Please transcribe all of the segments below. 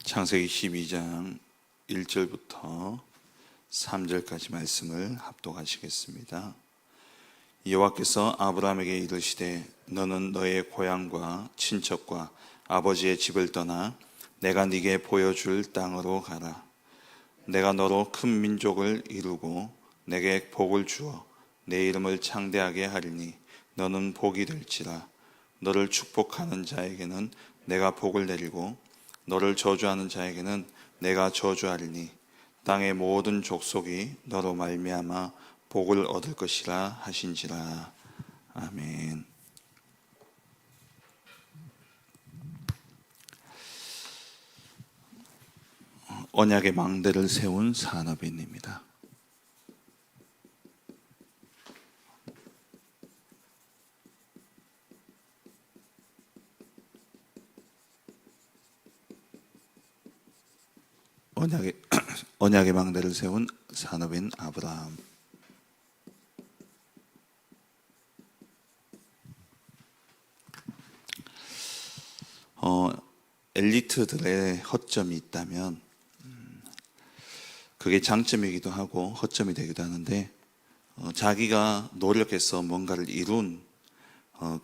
창세기 12장 1절부터 3절까지 말씀을 합독하시겠습니다. 여호와께서 아브라함에게 이르시되 너는 너의 고향과 친척과 아버지의 집을 떠나 내가 네게 보여줄 땅으로 가라. 내가 너로 큰 민족을 이루고 내게 복을 주어 내 이름을 창대하게 하리니 너는 복이 될지라. 너를 축복하는 자에게는 내가 복을 내리고 너를 저주하는 자에게는 내가 저주하리니 땅의 모든 족속이 너로 말미암아 복을 얻을 것이라 하신지라. 아멘. 언약의 망대를 세운 산업인입니다. 언약의 망대를 세운 산업인 아브라함. 엘리트들의 허점이 있다면 그게 장점이기도 하고 허점이 되기도 하는데 자기가 노력해서 뭔가를 이룬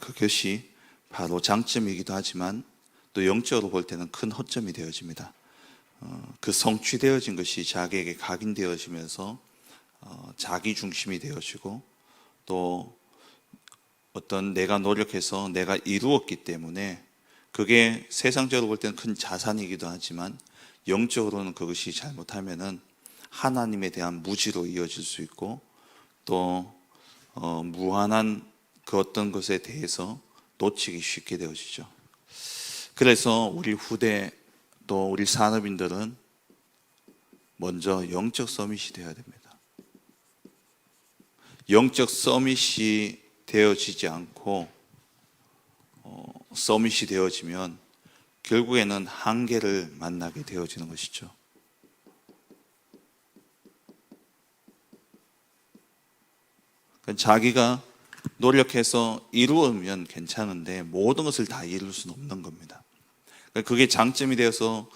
그것이 바로 장점이기도 하지만 또 영적으로 볼 때는 큰 허점이 되어집니다. 그 성취되어진 것이 자기에게 각인되어지면서 자기 중심이 되어지고 또 어떤 내가 노력해서 내가 이루었기 때문에 그게 세상적으로 볼 때는 큰 자산이기도 하지만 영적으로는 그것이 잘못하면은 하나님에 대한 무지로 이어질 수 있고 또 무한한 그 어떤 것에 대해서 놓치기 쉽게 되어지죠. 그래서 우리 후대 또 우리 산업인들은 먼저 영적 서밋이 되어야 됩니다. 영적 서밋이 되어지지 않고 서밋이 되어지면 결국에는 한계를 만나게 되어지는 것이죠. 자기가 노력해서 이루면 괜찮은데 모든 것을 다 이룰 수는 없는 겁니다. 그게 장점이 되어서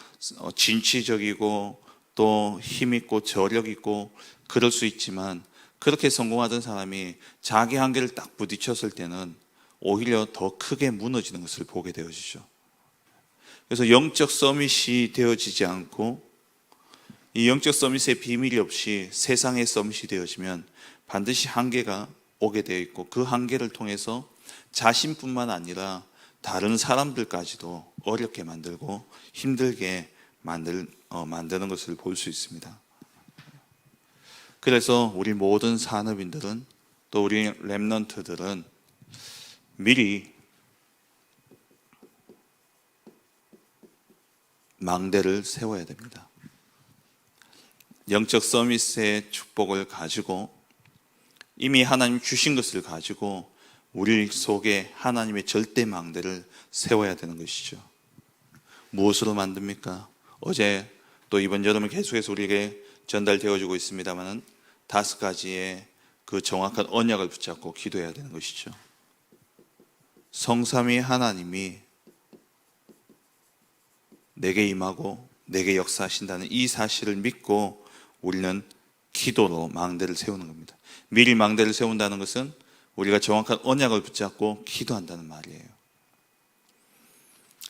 진취적이고 또 힘있고 저력있고 그럴 수 있지만 그렇게 성공하던 사람이 자기 한계를 딱 부딪혔을 때는 오히려 더 크게 무너지는 것을 보게 되어지죠. 그래서 영적 서밋이 되어지지 않고 이 영적 서밋의 비밀이 없이 세상의 서밋이 되어지면 반드시 한계가 오게 되어 있고 그 한계를 통해서 자신뿐만 아니라 다른 사람들까지도 어렵게 만들고 힘들게 만드는 것을 볼 수 있습니다. 그래서 우리 모든 산업인들은 또 우리 렘넌트들은 미리 망대를 세워야 됩니다. 영적 서밋의 축복을 가지고 이미 하나님 주신 것을 가지고 우리 속에 하나님의 절대 망대를 세워야 되는 것이죠. 무엇으로 만듭니까? 어제 또 이번 여름에 계속해서 우리에게 전달되어지고 있습니다만 5가지의 그 정확한 언약을 붙잡고 기도해야 되는 것이죠. 성삼위 하나님이 내게 임하고 내게 역사하신다는 이 사실을 믿고 우리는 기도로 망대를 세우는 겁니다. 미리 망대를 세운다는 것은 우리가 정확한 언약을 붙잡고 기도한다는 말이에요.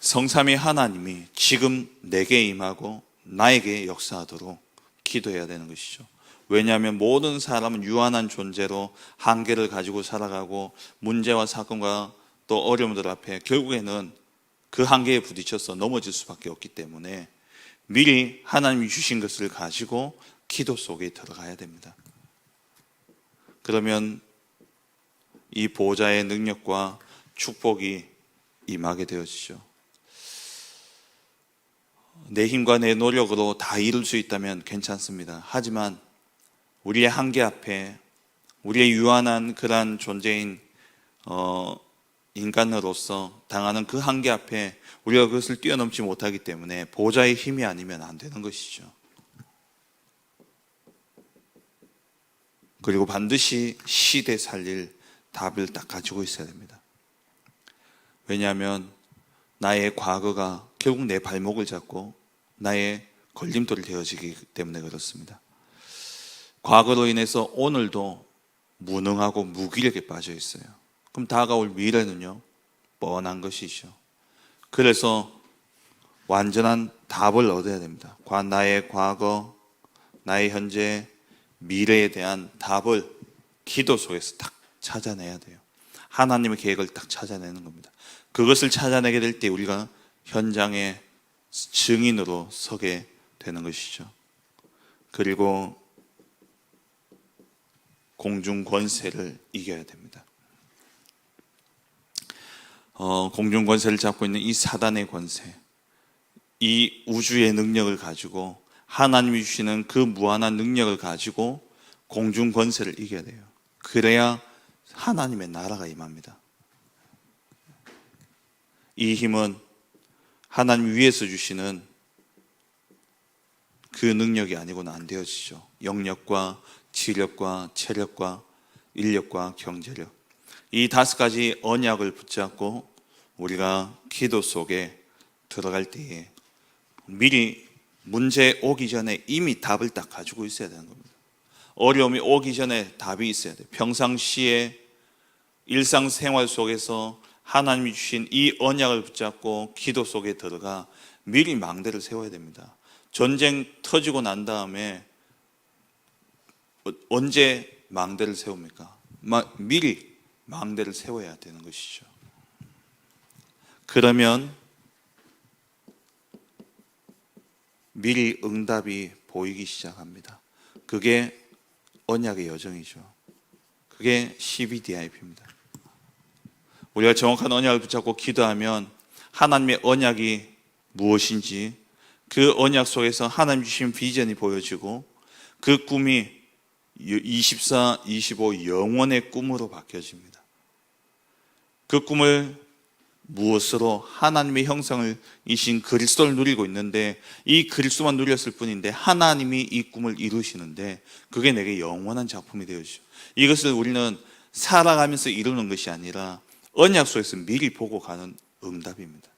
성삼위 하나님이 지금 내게 임하고 나에게 역사하도록 기도해야 되는 것이죠. 왜냐하면 모든 사람은 유한한 존재로 한계를 가지고 살아가고 문제와 사건과 또 어려움들 앞에 결국에는 그 한계에 부딪혀서 넘어질 수밖에 없기 때문에 미리 하나님이 주신 것을 가지고 기도 속에 들어가야 됩니다. 그러면 이 보좌의 능력과 축복이 임하게 되어지죠. 내 힘과 내 노력으로 다 이룰 수 있다면 괜찮습니다. 하지만 우리의 한계 앞에 우리의 유한한 그러한 존재인 인간으로서 당하는 그 한계 앞에 우리가 그것을 뛰어넘지 못하기 때문에 보좌의 힘이 아니면 안 되는 것이죠. 그리고 반드시 시대 살릴 답을 딱 가지고 있어야 됩니다. 왜냐하면 나의 과거가 결국 내 발목을 잡고 나의 걸림돌이 되어지기 때문에 그렇습니다. 과거로 인해서 오늘도 무능하고 무기력에 빠져 있어요. 그럼 다가올 미래는요, 뻔한 것이죠. 그래서 완전한 답을 얻어야 됩니다. 나의 과거, 나의 현재, 미래에 대한 답을 기도 속에서 딱 찾아내야 돼요. 하나님의 계획을 딱 찾아내는 겁니다. 그것을 찾아내게 될 때 우리가 현장의 증인으로 서게 되는 것이죠. 그리고 공중 권세를 이겨야 됩니다. 공중 권세를 잡고 있는 이 사단의 권세, 이 우주의 능력을 가지고 하나님이 주시는 그 무한한 능력을 가지고 공중 권세를 이겨야 돼요. 그래야 하나님의 나라가 임합니다. 이 힘은 하나님 위에서 주시는 그 능력이 아니고는 안 되어지죠. 영력과 지력과 체력과 인력과 경제력, 이 5가지 언약을 붙잡고 우리가 기도 속에 들어갈 때에 미리 문제 오기 전에 이미 답을 딱 가지고 있어야 되는 겁니다. 어려움이 오기 전에 답이 있어야 돼요. 평상시에 일상생활 속에서 하나님이 주신 이 언약을 붙잡고 기도 속에 들어가 미리 망대를 세워야 됩니다. 전쟁 터지고 난 다음에 언제 망대를 세웁니까? 미리 망대를 세워야 되는 것이죠. 그러면 미리 응답이 보이기 시작합니다. 그게 언약의 여정이죠. 그게 CBDIP입니다. 우리가 정확한 언약을 붙잡고 기도하면 하나님의 언약이 무엇인지, 그 언약 속에서 하나님 주신 비전이 보여지고 그 꿈이 24, 25 영원의 꿈으로 바뀌어집니다. 그 꿈을 무엇으로? 하나님의 형상을 이신 그리스도를 누리고 있는데, 이 그리스도만 누렸을 뿐인데 하나님이 이 꿈을 이루시는데 그게 내게 영원한 작품이 되어지죠. 이것을 우리는 살아가면서 이루는 것이 아니라 언약 속에서 미리 보고 가는 응답입니다.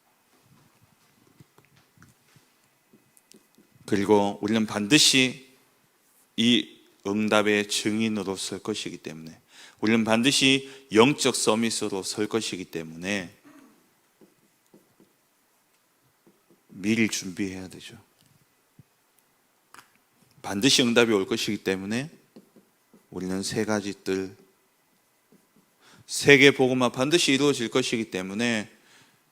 그리고 우리는 반드시 이 응답의 증인으로 설 것이기 때문에, 우리는 반드시 영적 서밋으로 설 것이기 때문에 미리 준비해야 되죠. 반드시 응답이 올 것이기 때문에 우리는 3가지 뜰, 세계 복음화 반드시 이루어질 것이기 때문에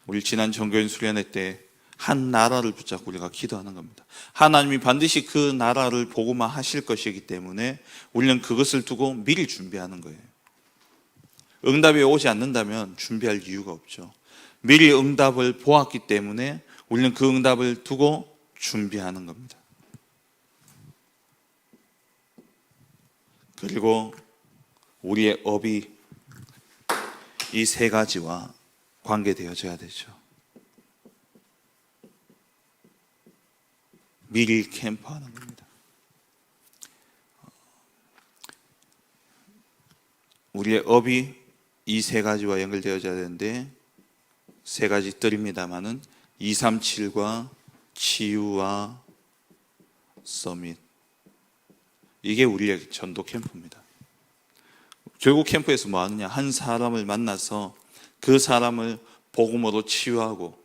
우리 지난 정교인 수련회 때 한 나라를 붙잡고 우리가 기도하는 겁니다. 하나님이 반드시 그 나라를 복음화 하실 것이기 때문에 우리는 그것을 두고 미리 준비하는 거예요. 응답이 오지 않는다면 준비할 이유가 없죠. 미리 응답을 보았기 때문에 우리는 그 응답을 두고 준비하는 겁니다. 그리고 우리의 업이 이 3가지와 관계되어져야 되죠. 미리 캠프하는 겁니다. 우리의 업이 이 3가지와 연결되어져야 되는데, 3가지 뜰입니다마는 237과 치유와 서밋, 이게 우리의 전도 캠프입니다. 결국 캠프에서 뭐 하느냐? 한 사람을 만나서 그 사람을 복음으로 치유하고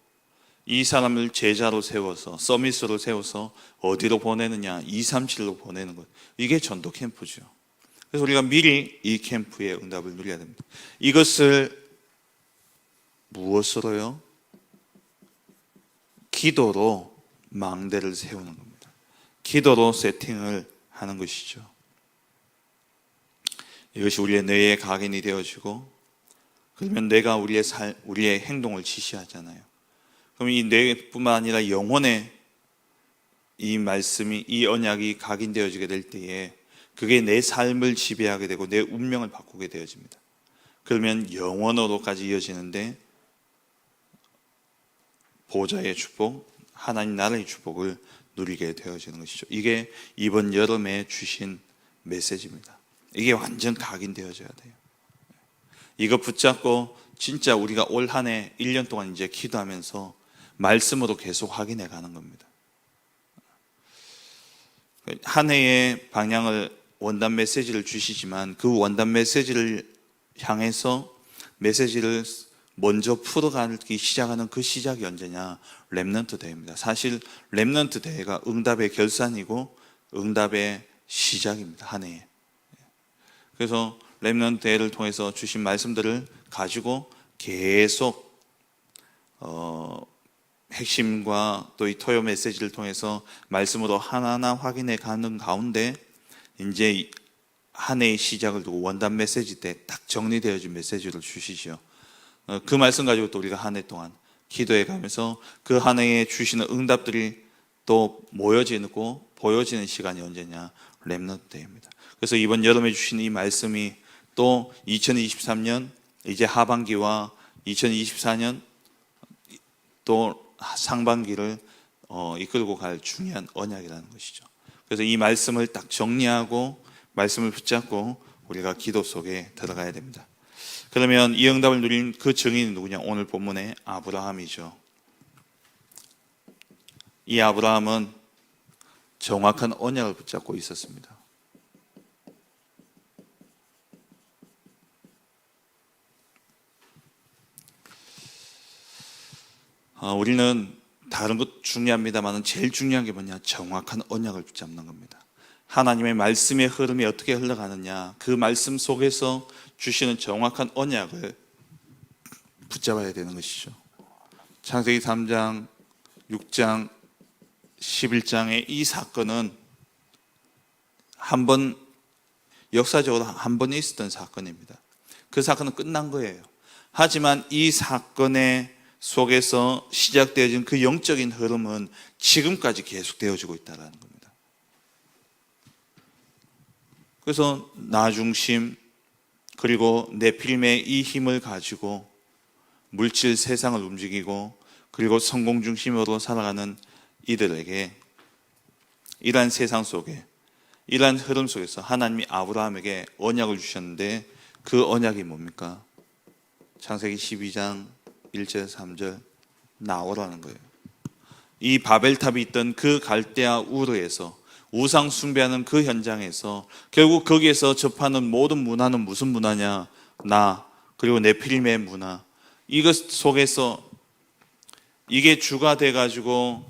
이 사람을 제자로 세워서, 서밋으로 세워서 어디로 보내느냐? 237로 보내는 것. 이게 전도 캠프죠. 그래서 우리가 미리 이 캠프의 응답을 누려야 됩니다. 이것을 무엇으로요? 기도로 망대를 세우는 겁니다. 기도로 세팅을 하는 것이죠. 이것이 우리의 뇌의 각인이 되어지고, 그러면 뇌가 우리의 행동을 지시하잖아요. 그럼 이 뇌뿐만 아니라 영혼에 이 말씀이, 이 언약이 각인되어지게 될 때에 그게 내 삶을 지배하게 되고 내 운명을 바꾸게 되어집니다. 그러면 영원으로까지 이어지는데 보좌의 축복, 하나님 나라의 축복을 누리게 되어지는 것이죠. 이게 이번 여름에 주신 메시지입니다. 이게 완전 각인되어져야 돼요. 이거 붙잡고 진짜 우리가 올 한 해 1년 동안 이제 기도하면서 말씀으로 계속 확인해 가는 겁니다. 한 해의 방향을 원단 메시지를 주시지만 그 원단 메시지를 향해서 메시지를 먼저 풀어가기 시작하는 그 시작이 언제냐? 렘넌트 대회입니다. 사실 렘넌트 대회가 응답의 결산이고 응답의 시작입니다. 한 해에. 그래서 렘넌트 대회를 통해서 주신 말씀들을 가지고 계속 핵심과 또 이 토요 메시지를 통해서 말씀으로 하나하나 확인해 가는 가운데 이제 한 해의 시작을 두고 원단 메시지 때 딱 정리되어진 메시지를 주시죠. 그 말씀 가지고 또 우리가 한 해 동안 기도해 가면서 그 한 해에 주시는 응답들이 또 모여지고 보여지는 시간이 언제냐? 렘넌트 데이입니다. 그래서 이번 여름에 주신 이 말씀이 또 2023년 이제 하반기와 2024년 또 상반기를 이끌고 갈 중요한 언약이라는 것이죠. 그래서 이 말씀을 딱 정리하고 말씀을 붙잡고 우리가 기도 속에 들어가야 됩니다. 그러면 이 응답을 누린 그 증인이 누구냐? 오늘 본문의 아브라함이죠. 이 아브라함은 정확한 언약을 붙잡고 있었습니다. 우리는 다른 것 중요합니다만 제일 중요한 게 뭐냐? 정확한 언약을 붙잡는 겁니다. 하나님의 말씀의 흐름이 어떻게 흘러가느냐, 그 말씀 속에서 주시는 정확한 언약을 붙잡아야 되는 것이죠. 창세기 3장, 6장, 11장의 이 사건은 역사적으로 한 번 있었던 사건입니다. 그 사건은 끝난 거예요. 하지만 이 사건의 속에서 시작되어진 그 영적인 흐름은 지금까지 계속되어지고 있다는 겁니다. 그래서 나 중심 그리고 네필림의 이 힘을 가지고 물질 세상을 움직이고 그리고 성공 중심으로 살아가는 이들에게 이러한 세상 속에 이러한 흐름 속에서 하나님이 아브라함에게 언약을 주셨는데 그 언약이 뭡니까? 창세기 12장 1절 3절 나오라는 거예요. 이 바벨탑이 있던 그 갈대아 우르에서 우상 숭배하는 그 현장에서 결국 거기에서 접하는 모든 문화는 무슨 문화냐? 나 그리고 네필림의 문화, 이것 속에서 이게 주가 돼가지고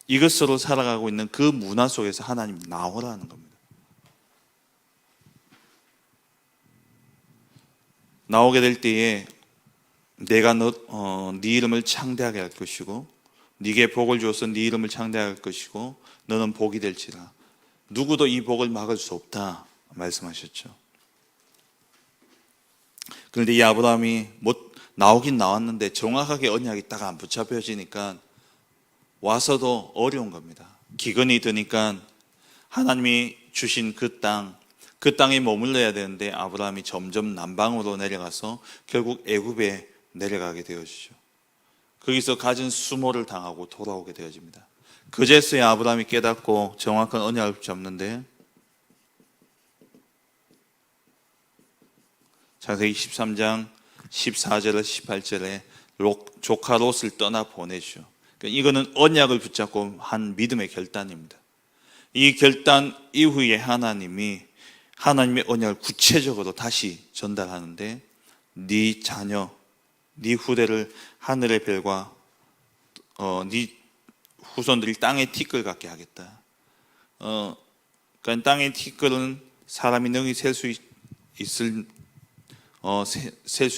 이것으로 살아가고 있는 그 문화 속에서 하나님 나오라는 겁니다. 나오게 될 때에 내가 네 이름을 창대하게 할 것이고 네게 복을 주어서 네 이름을 창대하게 할 것이고 너는 복이 될지라. 누구도 이 복을 막을 수 없다 말씀하셨죠. 그런데 이 아브라함이 나오긴 나왔는데 정확하게 언약이 딱 안 붙잡혀지니까 와서도 어려운 겁니다. 기근이 드니까 하나님이 주신 그 땅에 머물러야 되는데 아브라함이 점점 남방으로 내려가서 결국 애굽에 내려가게 되어지죠. 거기서 갖은 수모를 당하고 돌아오게 되어집니다. 그제서야 아브라함이 깨닫고 정확한 언약을 붙잡는데 창세기 13장 14절에서 18절에 조카 롯을 떠나 보내죠. 그러니까 이거는 언약을 붙잡고 한 믿음의 결단입니다. 이 결단 이후에 하나님의 언약을 구체적으로 다시 전달하는데 네 자녀, 네 후대를 하늘의 별과 네 후손들이 땅의 티끌 같게 하겠다. 그러니까 땅의 티끌은 사람이 능히 셀 수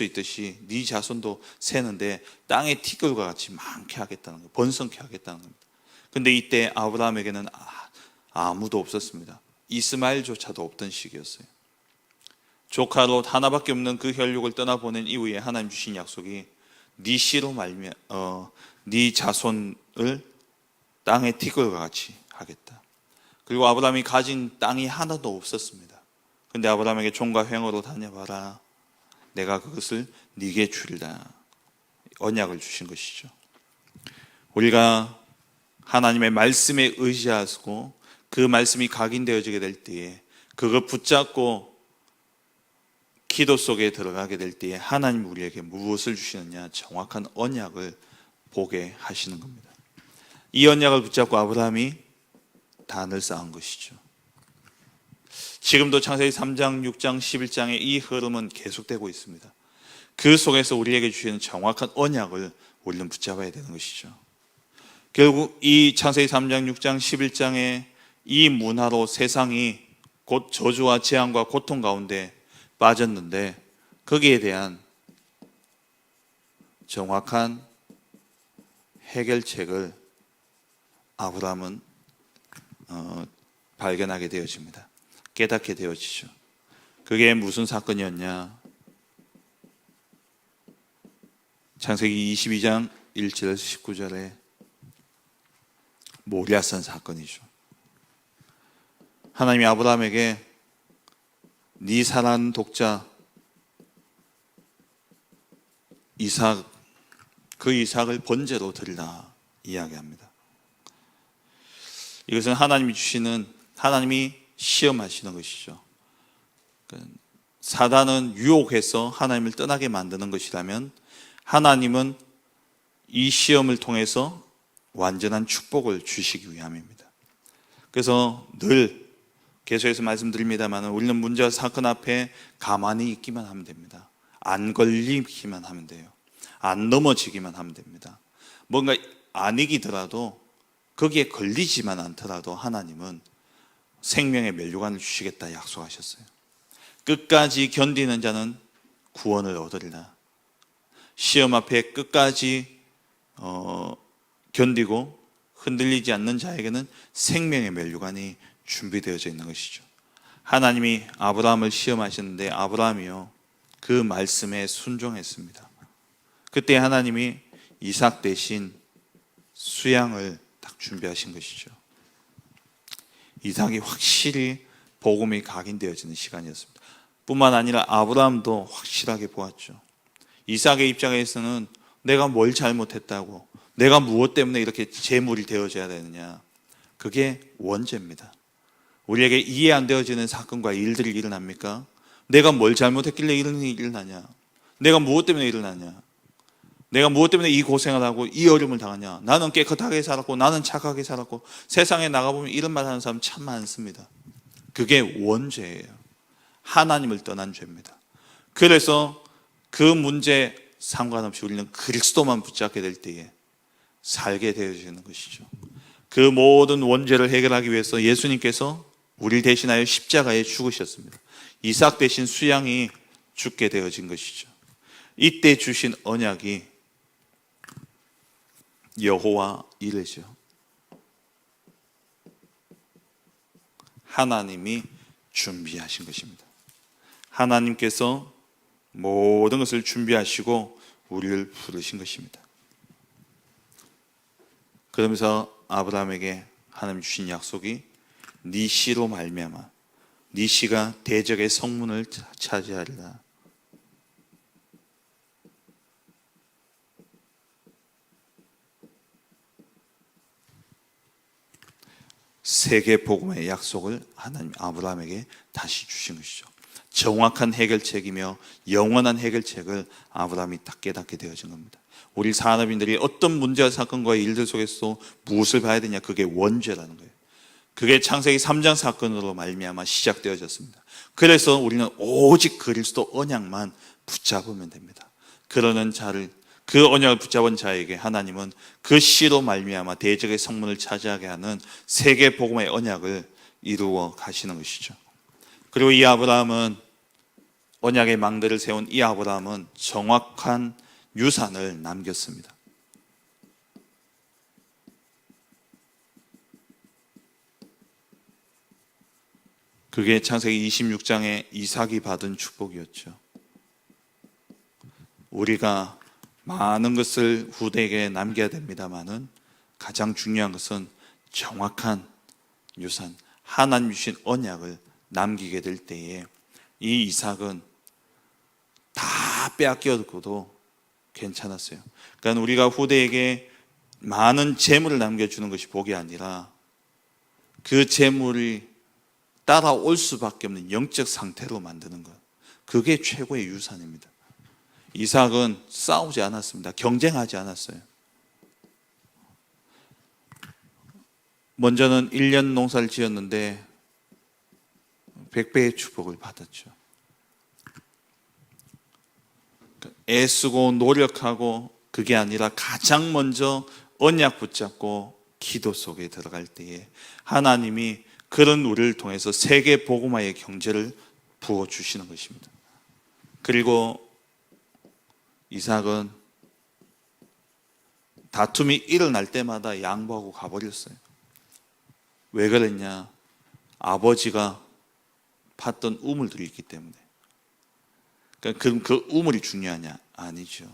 있듯이 네 자손도 세는데 땅의 티끌과 같이 많게 하겠다는 거예요. 번성케 하겠다는 겁니다. 근데 이때 아브라함에게는 아무도 없었습니다. 이스마엘조차도 없던 시기였어요. 조카 롯 하나밖에 없는 그 혈육을 떠나보낸 이후에 하나님 주신 약속이 네 씨로 말미암아 네 자손을 땅의 티끌과 같이 하겠다. 그리고 아브라함이 가진 땅이 하나도 없었습니다. 근데 아브라함에게 종과 횡으로 다녀봐라. 내가 그것을 네게 주리라. 언약을 주신 것이죠. 우리가 하나님의 말씀에 의지하고 그 말씀이 각인되어지게 될 때에 그걸 붙잡고 기도 속에 들어가게 될 때에 하나님 우리에게 무엇을 주시느냐? 정확한 언약을 보게 하시는 겁니다. 이 언약을 붙잡고 아브라함이 단을 쌓은 것이죠. 지금도 창세기 3장, 6장, 11장의 이 흐름은 계속되고 있습니다. 그 속에서 우리에게 주시는 정확한 언약을 우리는 붙잡아야 되는 것이죠. 결국 이 창세기 3장, 6장, 11장의 이 문화로 세상이 곧 저주와 재앙과 고통 가운데 빠졌는데, 거기에 대한 정확한 해결책을 아브라함은 발견하게 되어집니다. 깨닫게 되어지죠. 그게 무슨 사건이었냐? 창세기 22장 1절에서 19절에 모리아산 사건이죠. 하나님이 아브라함에게 네 사랑하는 독자 이삭, 그 이삭을 번제로 드리라 이야기합니다. 이것은 하나님이 시험하시는 것이죠. 사단은 유혹해서 하나님을 떠나게 만드는 것이라면, 하나님은 이 시험을 통해서 완전한 축복을 주시기 위함입니다. 그래서 늘 계속해서 말씀드립니다만, 우리는 문제와 사건 앞에 가만히 있기만 하면 됩니다. 안 걸리기만 하면 돼요. 안 넘어지기만 하면 됩니다. 뭔가 안 이기더라도, 거기에 걸리지만 않더라도 하나님은 생명의 면류관을 주시겠다 약속하셨어요. 끝까지 견디는 자는 구원을 얻으리라. 시험 앞에 끝까지 견디고 흔들리지 않는 자에게는 생명의 면류관이 준비되어져 있는 것이죠. 하나님이 아브라함을 시험하셨는데 아브라함이요, 그 말씀에 순종했습니다. 그때 하나님이 이삭 대신 수양을 딱 준비하신 것이죠. 이삭이 확실히 복음이 각인되어지는 시간이었습니다. 뿐만 아니라 아브라함도 확실하게 보았죠. 이삭의 입장에서는 내가 뭘 잘못했다고, 내가 무엇 때문에 이렇게 재물이 되어져야 되느냐, 그게 원죄입니다. 우리에게 이해 안 되어지는 사건과 일들이 일어납니까? 내가 뭘 잘못했길래 이런 일이 일어나냐, 내가 무엇 때문에 일어나냐, 내가 무엇 때문에 이 고생을 하고 이 어려움을 당하냐, 나는 깨끗하게 살았고 나는 착하게 살았고. 세상에 나가보면 이런 말 하는 사람 참 많습니다. 그게 원죄예요. 하나님을 떠난 죄입니다. 그래서 그 문제 상관없이 우리는 그리스도만 붙잡게 될 때에 살게 되어지는 것이죠. 그 모든 원죄를 해결하기 위해서 예수님께서 우리를 대신하여 십자가에 죽으셨습니다. 이삭 대신 수양이 죽게 되어진 것이죠. 이때 주신 언약이 여호와 이레죠. 하나님이 준비하신 것입니다. 하나님께서 모든 것을 준비하시고 우리를 부르신 것입니다. 그러면서 아브라함에게 하나님 주신 약속이 네 씨로 말미암아 네 씨가 대적의 성문을 차지하리라. 세계 복음의 약속을 하나님 아브라함에게 다시 주신 것이죠. 정확한 해결책이며 영원한 해결책을 아브라함이 딱 깨닫게 되어진 겁니다. 우리 산업인들이 어떤 문제와 사건과의 일들 속에서 무엇을 봐야 되냐, 그게 원죄라는 거예요. 그게 창세기 3장 사건으로 말미암아 시작되어졌습니다. 그래서 우리는 오직 그리스도 언약만 붙잡으면 됩니다. 그러는 자를, 그 언약을 붙잡은 자에게 하나님은 그 씨로 말미암아 대적의 성문을 차지하게 하는 세계 복음의 언약을 이루어 가시는 것이죠. 그리고 이 아브라함은, 언약의 망대를 세운 이 아브라함은 정확한 유산을 남겼습니다. 그게 창세기 26장에 이삭이 받은 축복이었죠. 우리가 많은 것을 후대에게 남겨야 됩니다만은 가장 중요한 것은 정확한 유산, 하나님 주신 언약을 남기게 될 때에 이 이삭은 다 빼앗겨도 괜찮았어요. 그러니까 우리가 후대에게 많은 재물을 남겨주는 것이 복이 아니라 그 재물이 따라올 수밖에 없는 영적 상태로 만드는 것, 그게 최고의 유산입니다. 이삭은 싸우지 않았습니다. 경쟁하지 않았어요. 먼저는 1년 농사를 지었는데 100배의 축복을 받았죠. 애쓰고 노력하고 그게 아니라 가장 먼저 언약 붙잡고 기도 속에 들어갈 때에 하나님이 그런 우리를 통해서 세계 복음화의 경제를 부어주시는 것입니다. 그리고 이삭은 다툼이 일어날 때마다 양보하고 가버렸어요. 왜 그랬냐? 아버지가 팠던 우물들이 있기 때문에. 그러니까 그럼 그 우물이 중요하냐? 아니죠.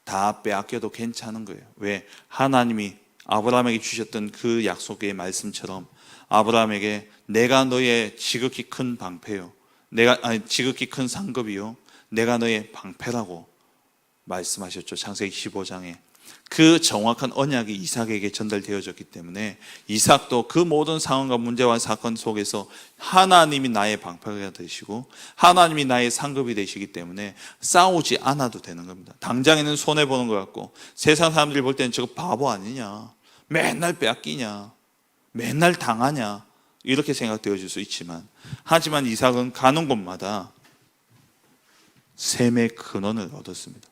다 빼앗겨도 괜찮은 거예요. 왜? 하나님이 아브라함에게 주셨던 그 약속의 말씀처럼 아브라함에게 내가 너의 지극히 큰 방패요. 지극히 큰 상급이요. 내가 너의 방패라고 말씀하셨죠. 창세기 15장에. 그 정확한 언약이 이삭에게 전달되어졌기 때문에 이삭도 그 모든 상황과 문제와 사건 속에서 하나님이 나의 방패가 되시고 하나님이 나의 상급이 되시기 때문에 싸우지 않아도 되는 겁니다. 당장에는 손해보는 것 같고 세상 사람들이 볼 때는 저거 바보 아니냐, 맨날 빼앗기냐, 맨날 당하냐 이렇게 생각되어질 수 있지만 하지만 이삭은 가는 곳마다 샘의 근원을 얻었습니다.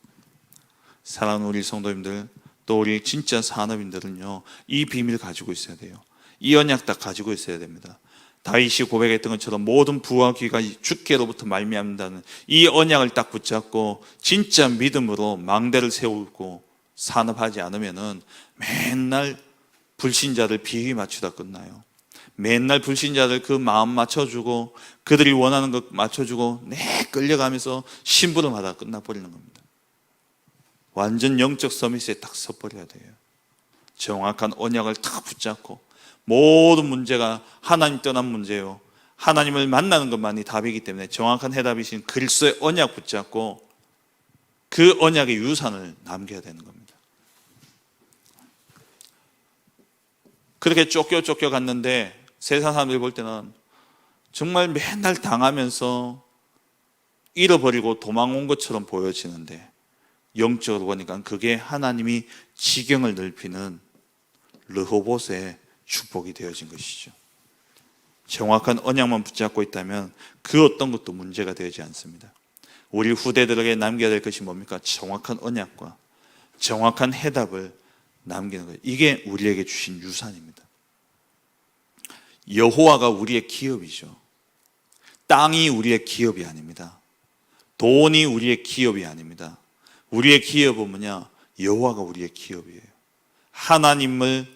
사랑하는 우리 성도님들, 또 우리 진짜 산업인들은요, 이 비밀 가지고 있어야 돼요. 이 언약 딱 가지고 있어야 됩니다. 다윗이 고백했던 것처럼 모든 부와 귀가 주께로부터 말미암는다는 이 언약을 딱 붙잡고 진짜 믿음으로 망대를 세우고 산업하지 않으면은 맨날 불신자들 비위 맞추다 끝나요. 맨날 불신자들 그 마음 맞춰주고 그들이 원하는 것 맞춰주고 끌려가면서 심부름하다 끝나버리는 겁니다. 완전 영적 서밋에 딱 서버려야 돼요. 정확한 언약을 딱 붙잡고 모든 문제가 하나님 떠난 문제요, 하나님을 만나는 것만이 답이기 때문에 정확한 해답이신 그리스도의 언약 붙잡고 그 언약의 유산을 남겨야 되는 겁니다. 그렇게 쫓겨 갔는데 세상 사람들이 볼 때는 정말 맨날 당하면서 잃어버리고 도망온 것처럼 보여지는데 영적으로 보니까 그게 하나님이 지경을 넓히는 르호봇의 축복이 되어진 것이죠. 정확한 언약만 붙잡고 있다면 그 어떤 것도 문제가 되지 않습니다. 우리 후대들에게 남겨야 될 것이 뭡니까? 정확한 언약과 정확한 해답을 남기는 거예요. 이게 우리에게 주신 유산입니다. 여호와가 우리의 기업이죠. 땅이 우리의 기업이 아닙니다. 돈이 우리의 기업이 아닙니다. 우리의 기업은 뭐냐? 여호와가 우리의 기업이에요. 하나님을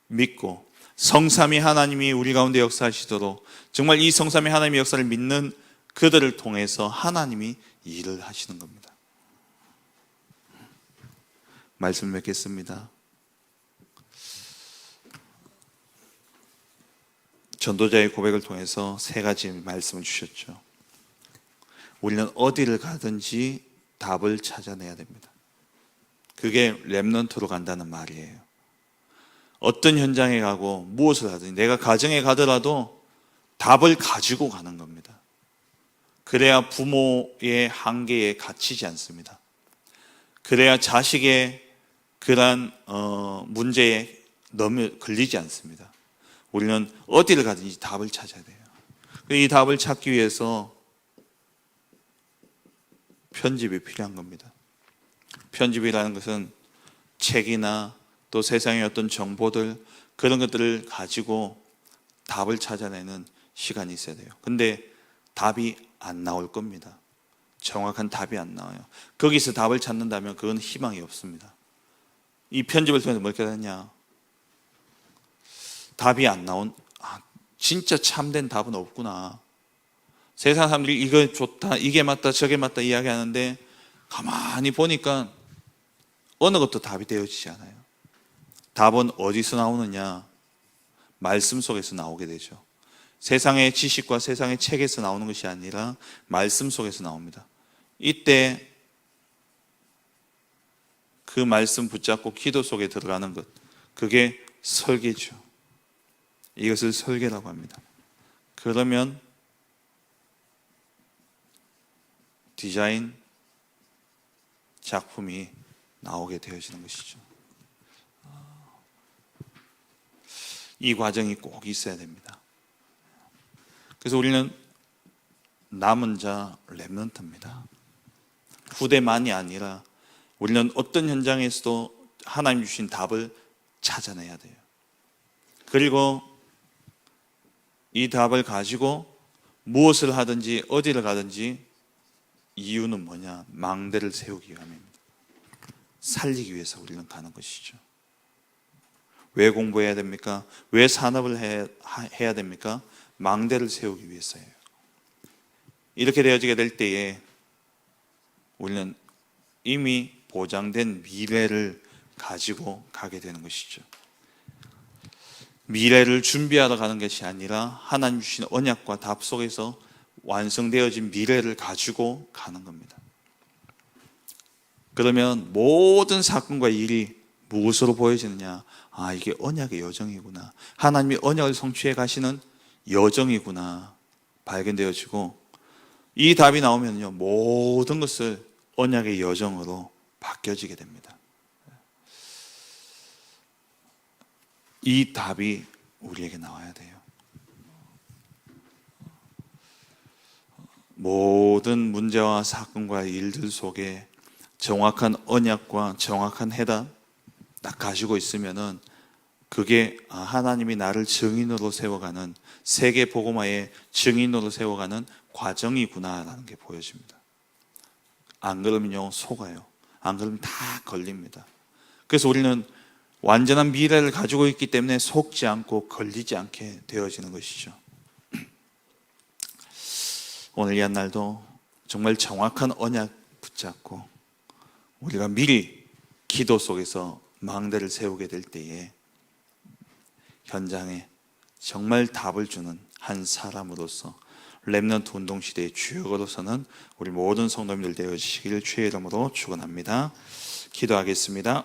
믿고 성삼위 하나님이 우리 가운데 역사하시도록 정말 이 성삼위 하나님의 역사를 믿는 그들을 통해서 하나님이 일을 하시는 겁니다. 말씀 맺겠습니다. 전도자의 고백을 통해서 세 가지 말씀을 주셨죠. 우리는 어디를 가든지 답을 찾아내야 됩니다. 그게 렘넌트로 간다는 말이에요. 어떤 현장에 가고 무엇을 하든지 내가 가정에 가더라도 답을 가지고 가는 겁니다. 그래야 부모의 한계에 갇히지 않습니다. 그래야 자식의 그러한 문제에 너무 걸리지 않습니다. 우리는 어디를 가든지 답을 찾아야 돼요. 이 답을 찾기 위해서 편집이 필요한 겁니다. 편집이라는 것은 책이나 또 세상의 어떤 정보들 그런 것들을 가지고 답을 찾아내는 시간이 있어야 돼요. 근데 답이 안 나올 겁니다. 정확한 답이 안 나와요. 거기서 답을 찾는다면 그건 희망이 없습니다. 이 편집을 통해서 뭘 깨닫냐? 답이 안 나온, 진짜 참된 답은 없구나. 세상 사람들이 이거 좋다, 이게 맞다, 저게 맞다 이야기하는데 가만히 보니까 어느 것도 답이 되어지지 않아요. 답은 어디서 나오느냐? 말씀 속에서 나오게 되죠. 세상의 지식과 세상의 책에서 나오는 것이 아니라 말씀 속에서 나옵니다. 이때 그 말씀 붙잡고 기도 속에 들어가는 것, 그게 설계죠. 이것을 설계라고 합니다. 그러면 디자인 작품이 나오게 되어지는 것이죠. 이 과정이 꼭 있어야 됩니다. 그래서 우리는 남은 자 렘넌트입니다. 후대만이 아니라 우리는 어떤 현장에서도 하나님 주신 답을 찾아내야 돼요. 그리고 이 답을 가지고 무엇을 하든지 어디를 가든지 이유는 뭐냐? 망대를 세우기 위함입니다. 살리기 위해서 우리는 가는 것이죠. 왜 공부해야 됩니까? 왜 산업을 해야 됩니까? 망대를 세우기 위해서예요. 이렇게 되어지게 될 때에 우리는 이미 보장된 미래를 가지고 가게 되는 것이죠. 미래를 준비하러 가는 것이 아니라 하나님 주신 언약과 답 속에서 완성되어진 미래를 가지고 가는 겁니다. 그러면 모든 사건과 일이 무엇으로 보여지느냐? 아, 이게 언약의 여정이구나. 하나님이 언약을 성취해 가시는 여정이구나 발견되어지고, 이 답이 나오면요, 모든 것을 언약의 여정으로 바뀌어지게 됩니다. 이 답이 우리에게 나와야 돼요. 모든 문제와 사건과 일들 속에 정확한 언약과 정확한 해답 딱 가지고 있으면은 그게 하나님이 나를 증인으로 세워가는, 세계 복음화의 증인으로 세워가는 과정이구나라는 게 보여집니다. 안 그러면요, 속아요. 안 그러면 다 걸립니다. 그래서 우리는 완전한 미래를 가지고 있기 때문에 속지 않고 걸리지 않게 되어지는 것이죠. 오늘 이 한 날도 정말 정확한 언약 붙잡고 우리가 미리 기도 속에서 망대를 세우게 될 때에 현장에 정말 답을 주는 한 사람으로서, 렘넌트 운동 시대의 주역으로서는 우리 모든 성도님들 되어주시기를 주의 이름으로 축원합니다. 기도하겠습니다.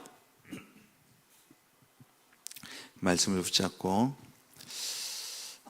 말씀을 붙잡고